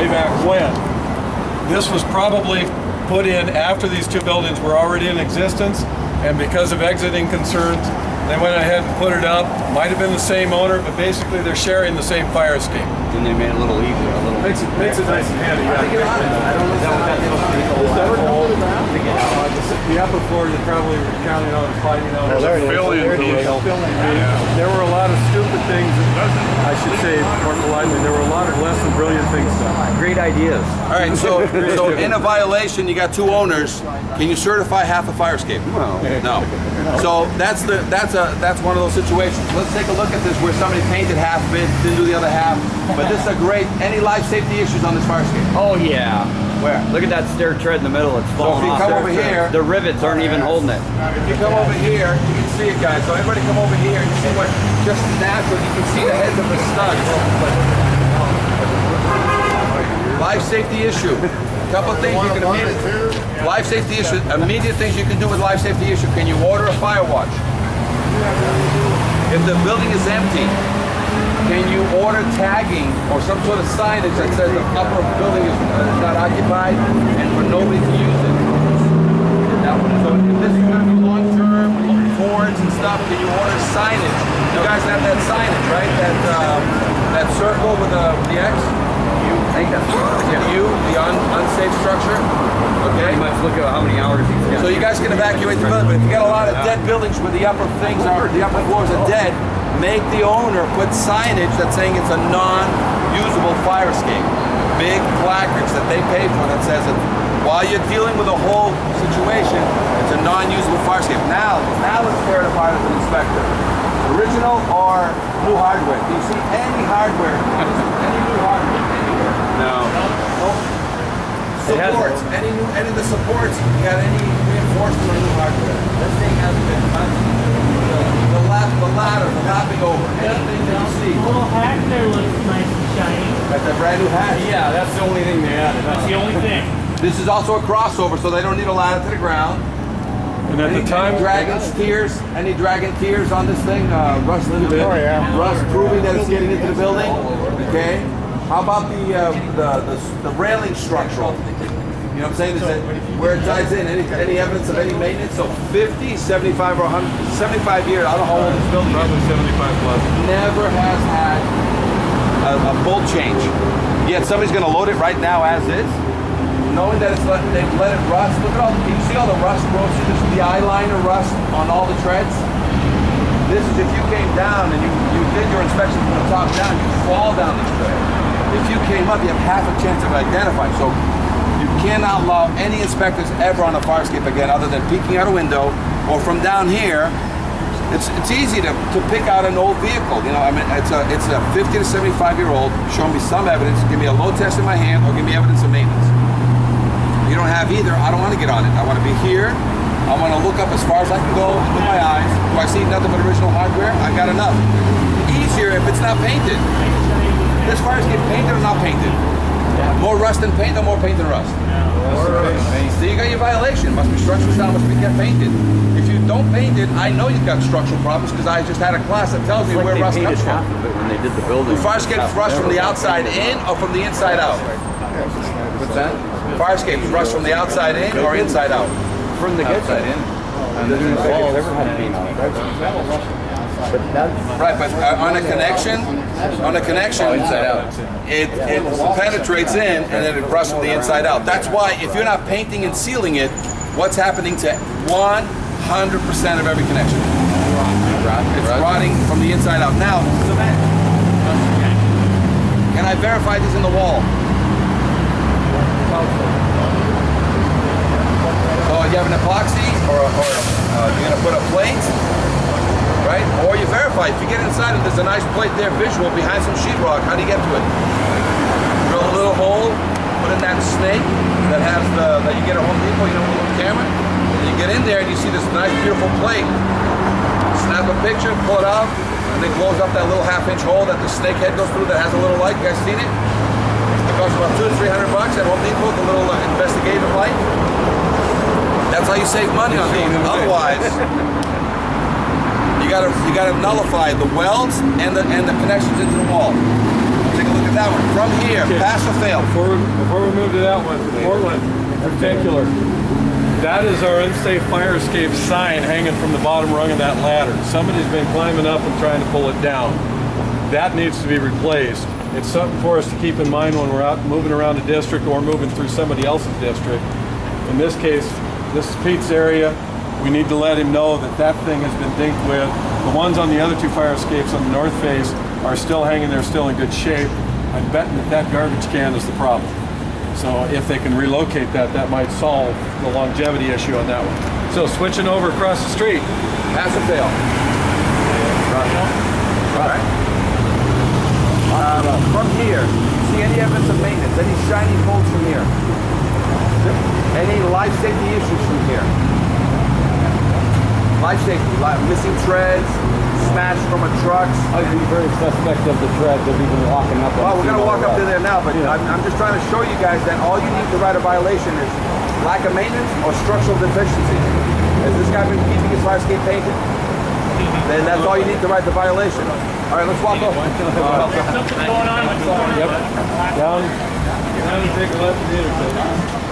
way back when. This was probably put in after these two buildings were already in existence, and because of exiting concerns, they went ahead and put it up. Might have been the same owner, but basically they're sharing the same fire escape. And they made it a little easier, a little. Makes it nice and handy. Yeah. The upper floor you're probably counting on sliding out. There it is. There were a lot of stupid things, I should say more politely, there were a lot of less than brilliant things done. Great ideas. All right, so in a violation, you got two owners. Can you certify half the fire escape? No. So that's one of those situations. Let's take a look at this where somebody painted half of it, didn't do the other half. But this is a great. Any life safety issues on this fire escape? Oh yeah. Where? Look at that stair tread in the middle. It's falling if you off. come over here, the rivets aren't even holding it. If you come over here, you can see it, guys. So everybody come over here. You see what? Just natural. You can see the heads of the studs. Life safety issue. Couple things you can immediately. Life safety issue. Immediate things you can do with life safety issue. Can you order a fire watch? If the building is empty, can you order tagging or some sort of signage that says the upper building is not occupied and for nobody to use it? So if this is going to be long-term, boards and stuff, can you order signage? You guys have that signage, right? That circle with the X? I think that's the unsafe structure. Okay. Pretty much look at how many hours he's got. So you guys can evacuate the building. But if you got a lot of dead buildings where the upper floors are dead, make the owner put signage that's saying it's a non-usable fire escape. Big placards that they pay for that says that while you're dealing with the whole situation, it's a non-usable fire escape. Now let's verify with an inspector. Original or new hardware? Do you see any hardware? Any new hardware? Anywhere? No. Supports. Any of the supports? You got any reinforcement or new hardware? This thing hasn't been touched. The ladder, the lapping over. Anything that you see? The little hack there looks nice and shiny. That's a brand new hatch. Yeah, that's the only thing they added. That's the only thing. This is also a crossover, so they don't need a ladder to the ground. And at the time, Any dragon tears on this thing? Rust proving that it's getting into the building. Okay. How about the railing structural? You know what I'm saying? Is that where it ties in? Any evidence of any maintenance? So 50, 75, or 100, 75 years. I don't know how old this building is. probably 75 plus. Never has had a bolt change. Yet somebody's going to load it right now as is, knowing that they've let it rust. Look at all. Can you see all the rust growth? See this is the eyeliner rust on all the treads. This is if you came down and you did your inspection from the top down, you fall down this tread. If you came up, you have half a chance of identifying. So you cannot allow any inspectors ever on a fire escape again, other than peeking out a window or from down here. It's easy to pick out an old vehicle. You know, I mean, it's a 50 to 75-year-old. Show me some evidence. Give me a load test in my hand, or give me evidence of maintenance. You don't have either. I don't want to get on it. I want to be here. I want to look up as far as I can go with my eyes. Do I see nothing but original hardware? I got enough. Easier if it's not painted. This fire escape painted or not painted? More rust than paint or more paint than rust? So you got your violation. Must be structural sound, must be get painted. If you don't paint it, I know you've got structural problems because I just had a class that tells me where rust comes from. When they did the building. Do fire escapes rust from the outside in or from the inside out? What's that? Fire escapes rust from the outside in or inside out? From the outside in. And the walls never had paint on it. Right, but on a connection, inside out. it penetrates in and then it rusts from the inside out. That's why if you're not painting and sealing it, what's happening to 100% of every connection? It's rotting from the inside out. Now, cement. Can I verify this in the wall? So you have an epoxy or you're going to put a plate? Right? Or you verify. If you get inside and there's a nice plate there visual behind some sheetrock, how do you get to it? Drill a little hole, put in that snake that you get at Home Depot, you know, with a little camera. And you get in there and you see this nice beautiful plate. Snap a picture, pull it out, and then close up that little half-inch hole that the snake head goes through that has a little light. You guys seen it? It costs about $200 to $300 at Home Depot, the little investigative light. That's how you save money on these. Otherwise, you gotta nullify the welds and the connections into the wall. Take a look at that one. From here, Okay. pass or fail. Before we move to that one, Portland in particular, that is our unsafe fire escape sign hanging from the bottom rung of that ladder. Somebody's been climbing up and trying to pull it down. That needs to be replaced. It's something for us to keep in mind when we're out moving around the district or moving through somebody else's district. In this case, this is Pete's area. We need to let him know that that thing has been dinked with. The ones on the other two fire escapes on the north face are still hanging there, still in good shape. I'm betting that that garbage can is the problem. So if they can relocate that, that might solve the longevity issue on that one. So switching over across the street. Pass or fail. Right. From here, see any evidence of maintenance? Any shiny bolts from here? Any life safety issues from here? Life safety, missing treads, smashed from a truck. I'd be very suspect of the treads of even walking up. Well, we're gonna walk up to there now, but I'm just trying to show you guys that all you need to write a violation is lack of maintenance or structural deficiency. Has this guy been keeping his fire escape painted? Then that's all you need to write the violation. All right, let's walk over. Something going on with the Yep. Down and take a left at the intersection.